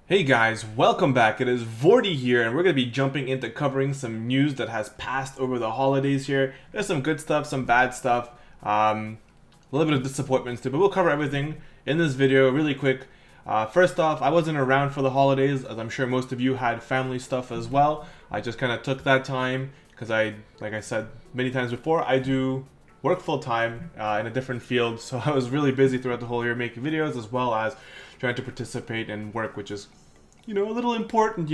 Hey guys, welcome back. It is Vortie here, and we're going to be jumping into covering some news that has passed over the holidays here. There's some good stuff, some bad stuff, a little bit of disappointments too, but we'll cover everything in this video really quick. First off, I wasn't around for the holidays, as I'm sure most of you had family stuff as well. I just kind of took that time because like I said many times before, I do work full-time in a different field, so I was really busy throughout the whole year making videos as well as trying to participate in work, which is, a little important,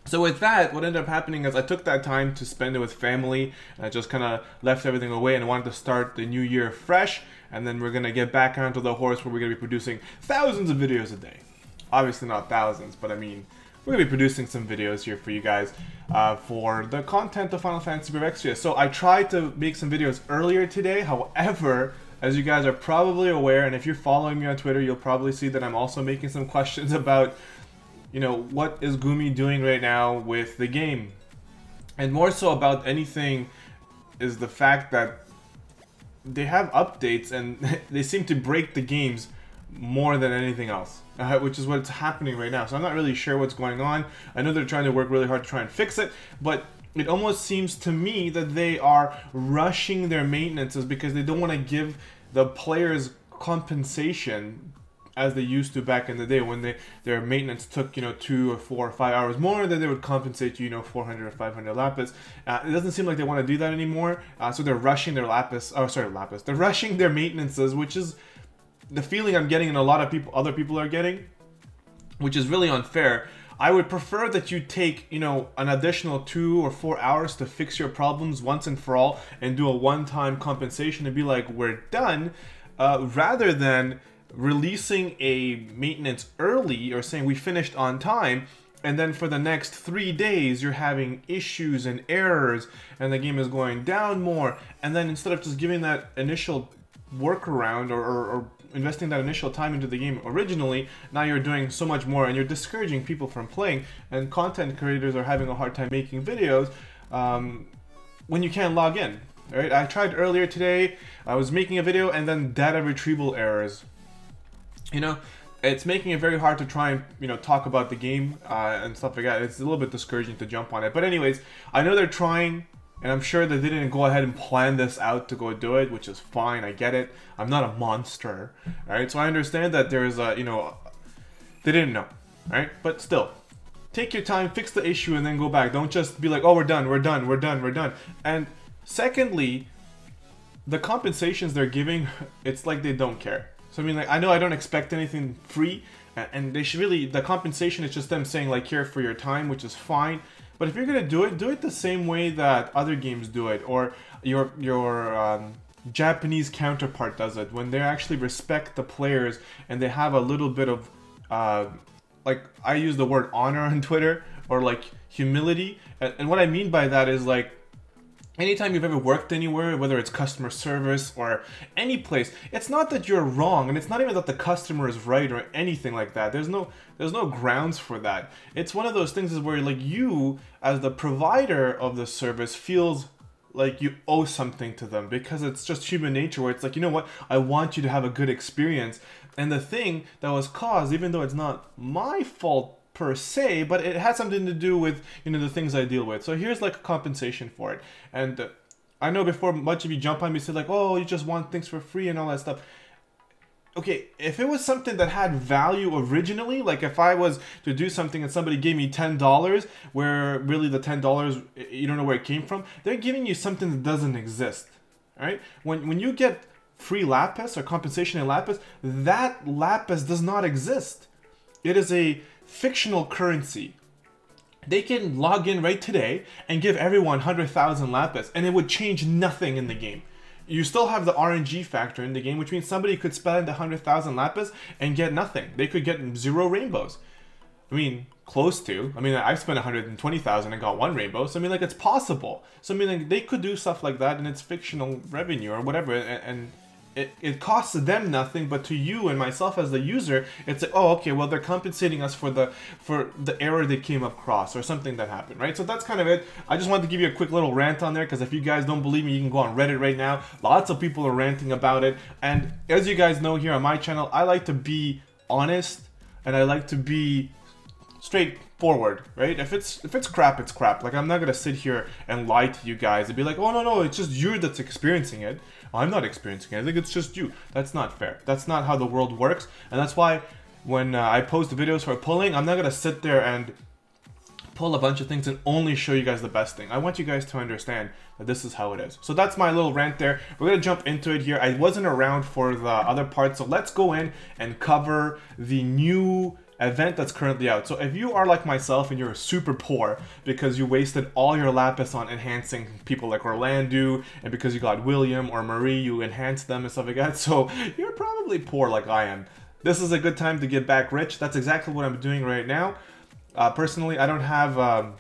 So with that, what ended up happening is I took that time to spend it with family, and I just kind of left everything away and wanted to start the new year fresh, and then we're going to get back onto the horse where we're going to be producing thousands of videos a day. Obviously not thousands, but I mean, we're going to be producing some videos here for you guys for the content of Final Fantasy Brave Extra. So I tried to make some videos earlier today, however, as you guys are probably aware, and if you're following me on Twitter, you'll probably see that I'm also making some questions about what is Gumi doing right now with the game? And more so about anything is the fact that they have updates and they seem to break the games more than anything else, which is what's happening right now. So I'm not really sure what's going on. I know they're trying to work really hard to try and fix it, but it almost seems to me that they are rushing their maintenances because they don't want to give the players compensation as they used to back in the day when their maintenance took 2 or 4 or 5 hours more, than they would compensate you 400 or 500 lapis. It doesn't seem like they want to do that anymore, so they're rushing their they're rushing their maintenances, which is the feeling I'm getting and a lot of other people are getting, which is really unfair. I would prefer that you take an additional 2 or 4 hours to fix your problems once and for all and do a one-time compensation and be like, we're done, rather than releasing a maintenance early or saying we finished on time, and then for the next 3 days you're having issues and errors and the game is going down more, and then instead of just giving that initial workaround or investing that initial time into the game originally, now you're doing so much more and you're discouraging people from playing, and content creators are having a hard time making videos when you can't log in. Alright, I tried earlier today, I was making a video and then data retrieval errors. It's making it very hard to try and, talk about the game and stuff like that. It's a little bit discouraging to jump on it. But anyways, I know they're trying, and I'm sure that they didn't go ahead and plan this out to go do it, which is fine. I get it. I'm not a monster. Alright, so I understand that there is a, they didn't know. Alright, but still, take your time, fix the issue, and then go back. Don't just be like, oh, we're done, we're done, we're done, we're done. And secondly, the compensations they're giving, it's like they don't care. So I mean, like, I know I don't expect anything free, and they should really, the compensation is just them saying like, here for your time, which is fine. But if you're gonna do it the same way that other games do it, or your Japanese counterpart does it, when they actually respect the players and they have a little bit of, like, I use the word honor on Twitter, or like humility, and what I mean by that is like, anytime you've ever worked anywhere, whether it's customer service or any place, it's not that you're wrong, and it's not even that the customer is right or anything like that. There's no grounds for that. It's one of those things is where like you, as the provider of the service, feels like you owe something to them because it's just human nature where it's like, you know what, I want you to have a good experience. And the thing that was caused, even though it's not my fault per se, but it has something to do with the things I deal with. So here's like a compensation for it. And I know before much of you jump on me, say like, oh, you just want things for free and all that stuff. Okay, if it was something that had value originally, like if I was to do something and somebody gave me $10, where really the $10 you don't know where it came from, they're giving you something that doesn't exist. All right, when you get free lapis or compensation in lapis, that lapis does not exist. It is a fictional currency. They can log in right today and give everyone 100,000 lapis, and it would change nothing in the game. You still have the RNG factor in the game, which means somebody could spend 100,000 lapis and get nothing. They could get 0 rainbows. I mean, close to. I mean, I've spent 120,000 and got 1 rainbow, so I mean, like, it's possible. So I mean, like, they could do stuff like that, and it's fictional revenue or whatever, and it costs them nothing, but to you and myself as the user, it's like, oh, okay, well, they're compensating us for the error they came across or something that happened, right? So that's kind of it. I just wanted to give you a quick little rant on there, because if you guys don't believe me, you can go on Reddit right now. Lots of people are ranting about it, and as you guys know here on my channel, I like to be honest and I like to be straightforward, right? If it's crap, it's crap. Like, I'm not gonna sit here and lie to you guys and be like, oh no, it's just you that's experiencing it. I'm not experiencing it. I think it's just you. That's not fair. That's not how the world works, and that's why when I post the videos for pulling, I'm not gonna sit there and pull a bunch of things and only show you guys the best thing. I want you guys to understand that this is how it is. So that's my little rant there. We're gonna jump into it here. I wasn't around for the other part, so let's go in and cover the new event that's currently out. So if you are like myself and you're super poor because you wasted all your lapis on enhancing people like Orlando, and because you got William or Marie, you enhanced them and stuff like that, so you're probably poor like I am. This is a good time to get back rich. That's exactly what I'm doing right now. Personally, I don't have,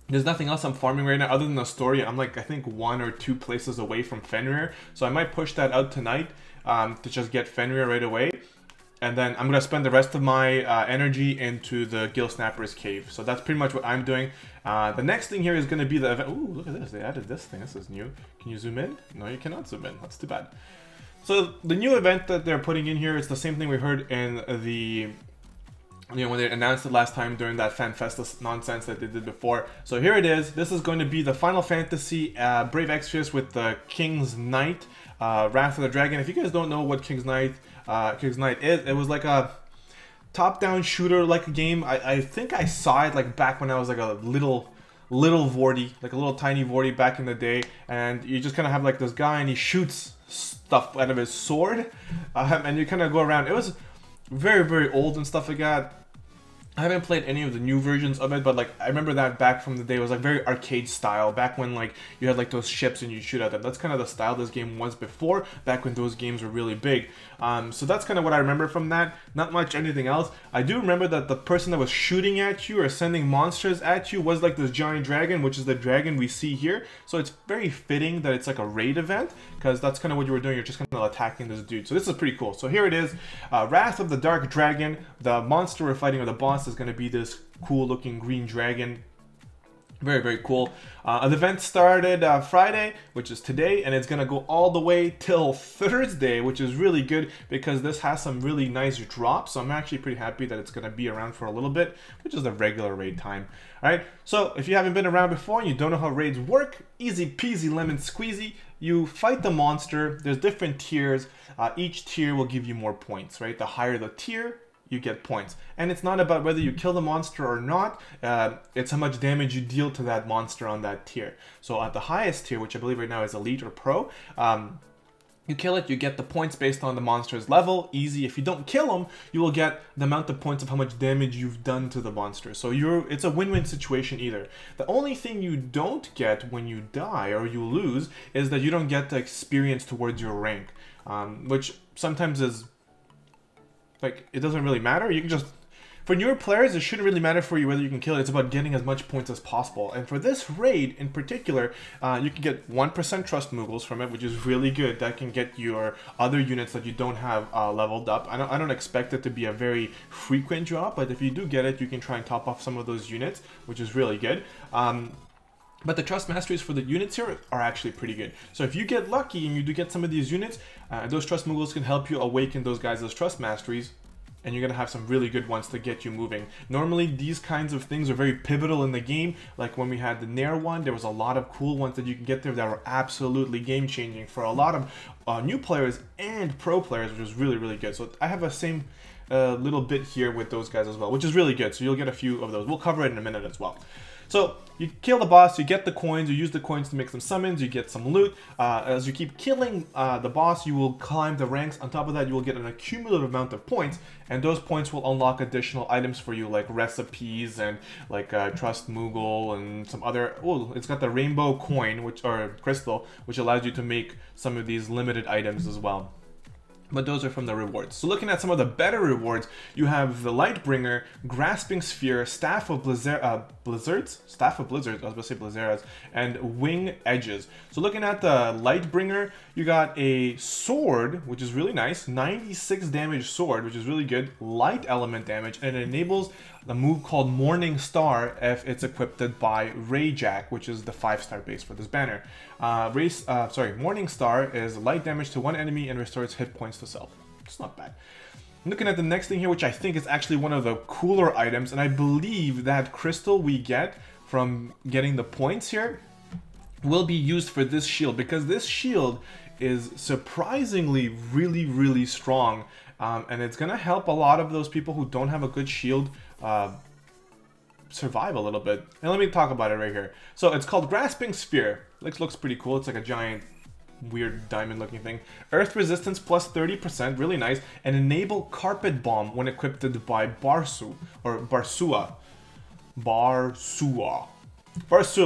there's nothing else I'm farming right now other than the story. I'm like, I think 1 or 2 places away from Fenrir. So I might push that out tonight to just get Fenrir right away. And then I'm going to spend the rest of my energy into the Gill Snapper's Cave. So that's pretty much what I'm doing. The next thing here is going to be the event. Ooh, look at this. They added this thing. This is new. Can you zoom in? No, you cannot zoom in. That's too bad. So the new event that they're putting in here is the same thing we heard in the... when they announced it last time during that FanFesta nonsense that they did before. So here it is. This is going to be the Final Fantasy Brave Exvius with the King's Knight, Wrath of the Dragon. If you guys don't know what King's Knight is, it was like a top-down shooter like a game. I think I saw it like back when I was like a little Vortie, like a little tiny Vortie back in the day, and you just kind of have like this guy and he shoots stuff out of his sword, and you kind of go around. It was very old and stuff like that. I haven't played any of the new versions of it, but like I remember that back from the day. It was like very arcade style, back when like you had like those ships and you shoot at them. That's kind of the style this game was before, back when those games were really big. So that's kind of what I remember from that. Not much anything else. I do remember that the person that was shooting at you or sending monsters at you was like this giant dragon, which is the dragon we see here. So it's very fitting that it's like a raid event, because that's kind of what you were doing. You're just kind of attacking this dude. So this is pretty cool. So here it is, Wrath of the Dark Dragon. The monster we're fighting, or the boss, is going to be this cool looking green dragon. Very cool. The event started Friday, which is today, and it's gonna go all the way till Thursday, which is really good because this has some really nice drops. So I'm actually pretty happy that it's gonna be around for a little bit, which is the regular raid time. All right, so if you haven't been around before and you don't know how raids work, easy peasy lemon squeezy. You fight the monster. There's different tiers. Each tier will give you more points, right? The higher the tier, you get points. And it's not about whether you kill the monster or not, it's how much damage you deal to that monster on that tier. So at the highest tier, which I believe right now is Elite or Pro, you kill it, you get the points based on the monster's level, easy. If you don't kill him, you will get the amount of points of how much damage you've done to the monster. So it's a win-win situation either. The only thing you don't get when you die or you lose is that you don't get the experience towards your rank, which sometimes is like, it doesn't really matter. You can just, for newer players, it shouldn't really matter for you whether you can kill it. It's about getting as much points as possible. And for this raid in particular, you can get 1% trust moogles from it, which is really good. That can get your other units that you don't have leveled up. I don't expect it to be a very frequent drop, but if you do get it, you can try and top off some of those units, which is really good. But the trust masteries for the units here are actually pretty good. So if you get lucky and you do get some of these units, those trust moogles can help you awaken those guys as trust masteries, and you're going to have some really good ones to get you moving. Normally, these kinds of things are very pivotal in the game. Like when we had the Nair one, there was a lot of cool ones that you can get there that were absolutely game-changing for a lot of new players and pro players, which was really good. So I have a same little bit here with those guys as well, which is really good. So you'll get a few of those. We'll cover it in a minute as well. So you kill the boss, you get the coins, you use the coins to make some summons, you get some loot. As you keep killing the boss, you will climb the ranks. On top of that, you will get an accumulative amount of points, and those points will unlock additional items for you, like recipes and like Trust Moogle and some other. Oh, it's got the rainbow coin, or crystal, which allows you to make some of these limited items as well. But those are from the rewards. So looking at some of the better rewards, you have the Lightbringer, Grasping Sphere, Staff of Blizzards, Staff of Blizzards, I was about to say Blizzaras, and Wing Edges. So looking at the Lightbringer, you got a sword, which is really nice, 96 damage sword, which is really good, light element damage, and it enables a move called Morning Star if it's equipped by Rayjack, which is the 5-star base for this banner. Morning Star is light damage to one enemy and restores hit points to self. It's not bad. Looking at the next thing here, which I think is actually one of the cooler items, and I believe that crystal we get from getting the points here will be used for this shield, because this shield is surprisingly really strong, and it's gonna help a lot of those people who don't have a good shield survive a little bit. And let me talk about it right here. So it's called Grasping Spear. Looks pretty cool. It's like a giant weird diamond looking thing. Earth resistance plus 30%, really nice. And enable Carpet Bomb when equipped by Barsua. Barsua,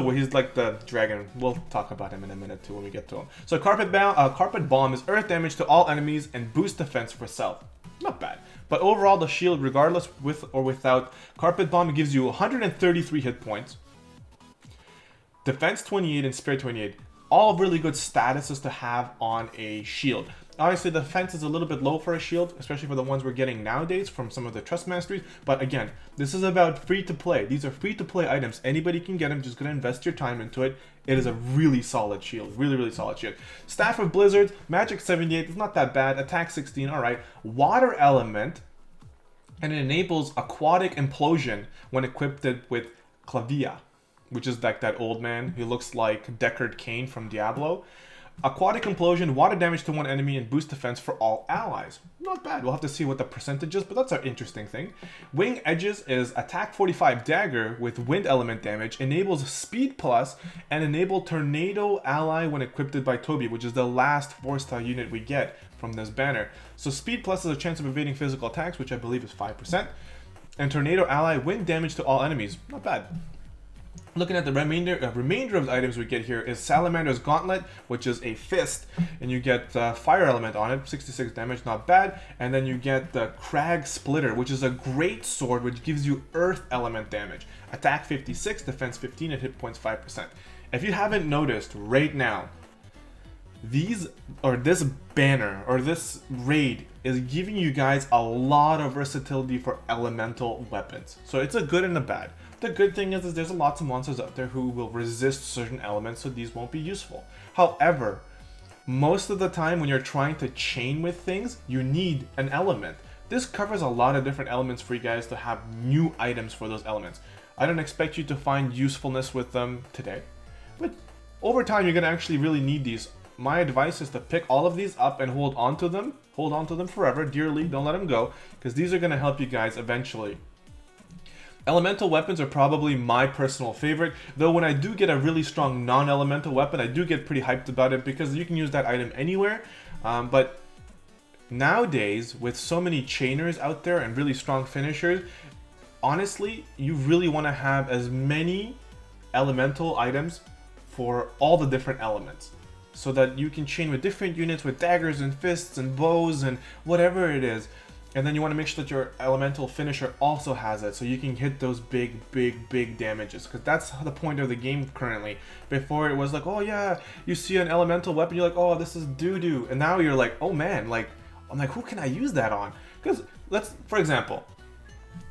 well, he's like the dragon. We'll talk about him in a minute too when we get to him. So Carpet Bomb is earth damage to all enemies and boost defense for self. Not bad. But overall, the shield, regardless with or without Carpet Bomb, gives you 133 hit points, defense 28 and spirit 28. All really good statuses to have on a shield. Obviously, the defense is a little bit low for a shield, especially for the ones we're getting nowadays from some of the Trust Masteries. But again, this is about free to play. These are free to play items. Anybody can get them. Just gonna invest your time into it. It is a really solid shield. Really solid shield. Staff of Blizzards, Magic 78. It's not that bad. Attack 16. All right. Water Element, and it enables Aquatic Implosion when equipped with Clavia, which is like that old man. He looks like Deckard Cain from Diablo. Aquatic Implosion, water damage to one enemy, and boost defense for all allies. Not bad. We'll have to see what the percentage is, but that's an interesting thing. Wing Edges is attack 45 dagger with wind element damage, enables speed plus, and enable Tornado ally when equipped by Toby, which is the last 4-star unit we get from this banner. So speed plus is a chance of evading physical attacks, which I believe is 5%. And Tornado ally, wind damage to all enemies. Not bad. Looking at the remainder of the items we get here is Salamander's Gauntlet, which is a fist, and you get fire element on it, 66 damage, not bad. And then you get the Crag Splitter, which is a great sword, which gives you earth element damage. Attack 56, defense 15, and hit points 5%. If you haven't noticed right now, this banner or this raid is giving you guys a lot of versatility for elemental weapons. So it's a good and a bad. The good thing is there's lots of monsters out there who will resist certain elements, so these won't be useful. However, most of the time when you're trying to chain with things, you need an element. This covers a lot of different elements for you guys to have new items for those elements. I don't expect you to find usefulness with them today, but over time you're going to actually really need these. My advice is to pick all of these up and hold on to them forever, dearly, don't let them go, because these are going to help you guys eventually. Elemental weapons are probably my personal favorite, though when I do get a really strong non-elemental weapon, I do get pretty hyped about it because you can use that item anywhere. But nowadays, with so many chainers out there and really strong finishers, honestly, you really want to have as many elemental items for all the different elements, so that you can chain with different units with daggers and fists and bows and whatever it is. And then you want to make sure that your elemental finisher also has it, so you can hit those big damages, because that's the point of the game currently. Before it was like, oh yeah, you see an elemental weapon, you're like, oh, this is doo-doo. And now you're like, oh man, like, I'm like, who can I use that on? Because for example,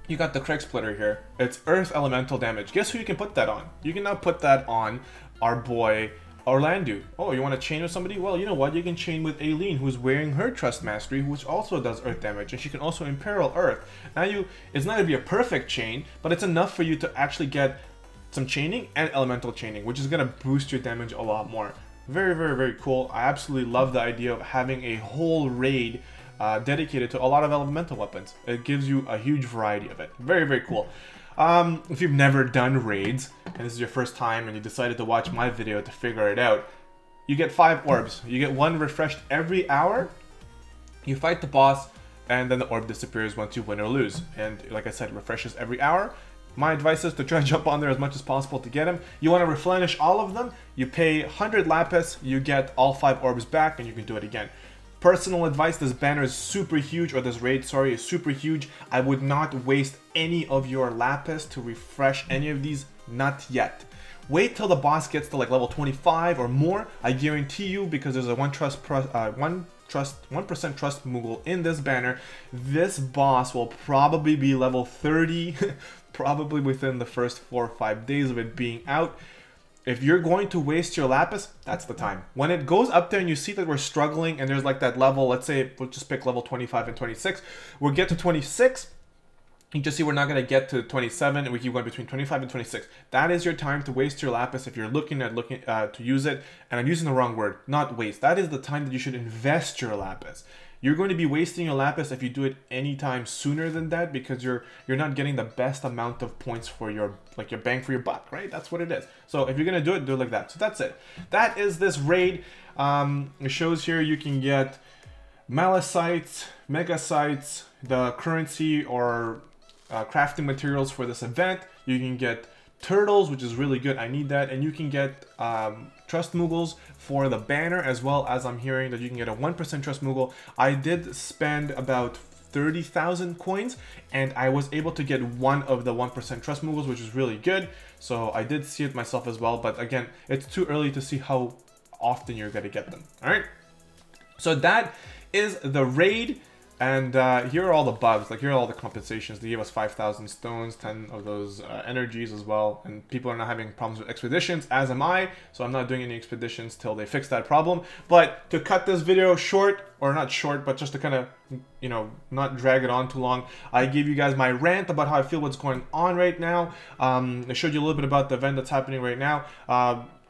you got the Crag Splitter here. It's earth elemental damage. Guess who you can put that on? You can now put that on our boy Orlando. Oh, you want to chain with somebody? Well, you know what? You can chain with Aileen, who's wearing her Trust Mastery, which also does earth damage, and she can also imperil earth. Now it's not going to be a perfect chain, but it's enough for you to actually get some chaining and elemental chaining, which is going to boost your damage a lot more. Very cool. I absolutely love the idea of having a whole raid dedicated to a lot of elemental weapons. It gives you a huge variety of it. Very cool. If you've never done raids, and this is your first time and you decided to watch my video to figure it out, you get 5 orbs. You get 1 refreshed every hour, you fight the boss, and then the orb disappears once you win or lose. And like I said, it refreshes every hour. My advice is to try to jump on there as much as possible to get them. You want to replenish all of them, you pay 100 lapis, you get all 5 orbs back, and you can do it again. Personal advice, this banner is super huge, or this raid, sorry, is super huge. I would not waste any of your lapis to refresh any of these, not yet. Wait till the boss gets to like level 25 or more. I guarantee you, because there's a 1% trust Moogle in this banner, this boss will probably be level 30, probably within the first 4 or 5 days of it being out. if you're going to waste your lapis, that's the time. When it goes up there and you see that we're struggling and there's like that level, let's say we'll just pick level 25 and 26, we'll get to 26. You just see we're not going to get to 27, and we keep going between 25 and 26. That is your time to waste your lapis if you're looking to use it. And I'm using the wrong word, not waste. That is the time that you should invest your lapis. You're going to be wasting your lapis if you do it anytime sooner than that, because you're not getting the best amount of points for your bang for your buck, right? That's what it is. So if you're going to do it like that. So that's it. That is this raid. It shows here you can get malicites, megasites, the currency or crafting materials for this event. You can get turtles, which is really good. I need that. And you can get trust moogles for the banner, as well as I'm hearing that you can get a 1% trust moogle. I did spend about 30,000 coins and I was able to get one of the 1% trust moogles, which is really good. So I did see it myself as well, but again, it's too early to see how often you're going to get them. All right. So that is the raid. And here are all the bugs, like here are all the compensations. They gave us 5,000 stones, 10 of those energies as well. And people are not having problems with expeditions, as am I. So I'm not doing any expeditions till they fix that problem. But to cut this video short, or not short, but just to kind of, you know, not drag it on too long, I gave you guys my rant about how I feel what's going on right now. I showed you a little bit about the event that's happening right now.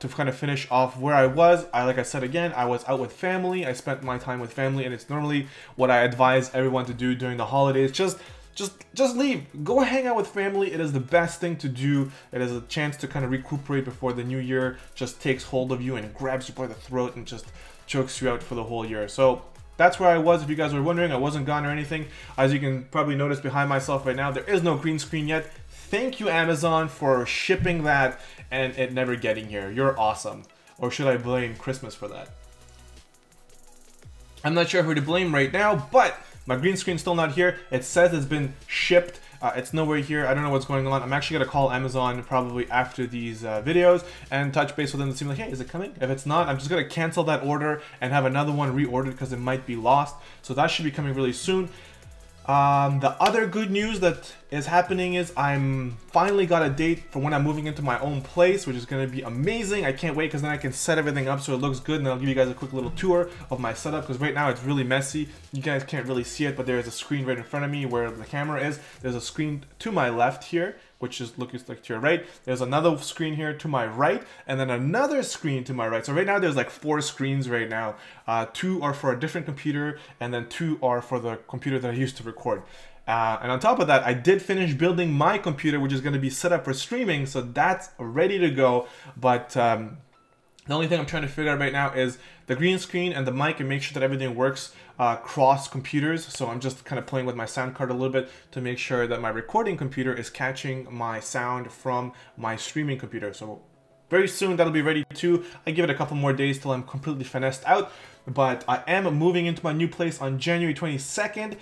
To kind of finish off where I was, like I said again, I was out with family. I spent my time with family, and it's normally what I advise everyone to do during the holidays. Just leave. Go hang out with family. It is the best thing to do. It is a chance to kind of recuperate before the new year just takes hold of you and grabs you by the throat and just chokes you out for the whole year. So that's where I was. If you guys were wondering, I wasn't gone or anything. As you can probably notice behind myself right now, there is no green screen yet. Thank you, Amazon, for shipping that and it never getting here. You're awesome. Or should I blame Christmas for that? I'm not sure who to blame right now, but my green screen's still not here. It says it's been shipped. It's nowhere here. I don't know what's going on. I'm actually going to call Amazon probably after these videos and touch base with them to see like, hey, is it coming? If it's not, I'm just going to cancel that order and have another one reordered because it might be lost. So that should be coming really soon. The other good news that is happening is I'm finally got a date for when I'm moving into my own place, which is going to be amazing. I can't wait because then I can set everything up so it looks good, and I'll give you guys a quick little tour of my setup because right now it's really messy. You guys can't really see it, but there is a screen right in front of me where the camera is. There's a screen to my left here, which is looks like to your right. There's another screen here to my right, and then another screen to my right. So right now there's like 4 screens right now. 2 are for a different computer, and then 2 are for the computer that I used to record. And on top of that, I did finish building my computer, which is going to be set up for streaming, so that's ready to go. But the only thing I'm trying to figure out right now is the green screen and the mic, and make sure that everything works cross computers. So I'm just kind of playing with my sound card a little bit to make sure that my recording computer is catching my sound from my streaming computer. So very soon that'll be ready too. I give it a couple more days till I'm completely finessed out. But I am moving into my new place on January 22nd.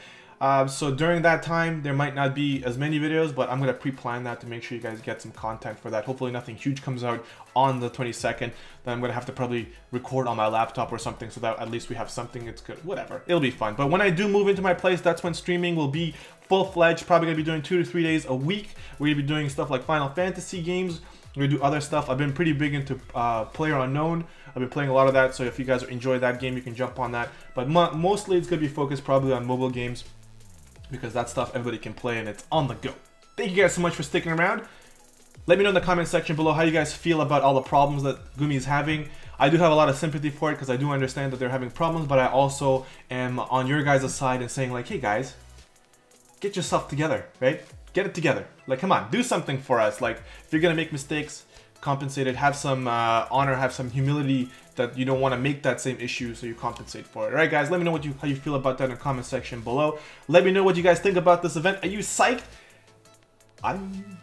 So during that time, there might not be as many videos, but I'm going to pre-plan that to make sure you guys get some content for that. Hopefully nothing huge comes out on the 22nd. Then I'm going to have to probably record on my laptop or something so that at least we have something. It's good. Whatever. It'll be fun. But when I do move into my place, that's when streaming will be full-fledged. Probably going to be doing 2 to 3 days a week. We're going to be doing stuff like Final Fantasy games. We're going to do other stuff. I've been pretty big into PlayerUnknown. I've been playing a lot of that. So if you guys enjoy that game, you can jump on that. But mostly it's going to be focused probably on mobile games, because that stuff everybody can play and it's on the go. Thank you guys so much for sticking around. Let me know in the comment section below how you guys feel about all the problems that Gumi is having. I do have a lot of sympathy for it because I do understand that they're having problems, but I also am on your guys' side and saying like, hey guys, get yourself together, right? Get it together. Like, come on, do something for us. Like, if you're gonna make mistakes, compensate it. Have some honor, have some humility that you don't want to make that same issue, so you compensate for it. All right, guys, let me know how you feel about that in the comment section below. Let me know what you guys think about this event. Are you psyched? I'm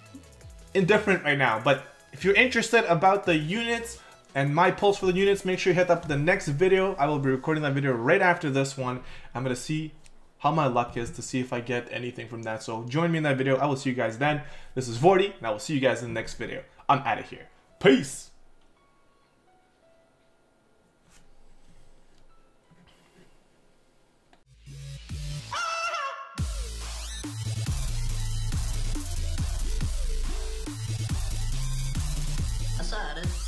indifferent right now, but if you're interested about the units and my pulse for the units, make sure you hit up the next video. I will be recording that video right after this one. I'm gonna see how my luck is to see if I get anything from that. So join me in that video. I will see you guys then. This is Vortie, and I will see you guys in the next video. I'm out of here. Peace. I saw it.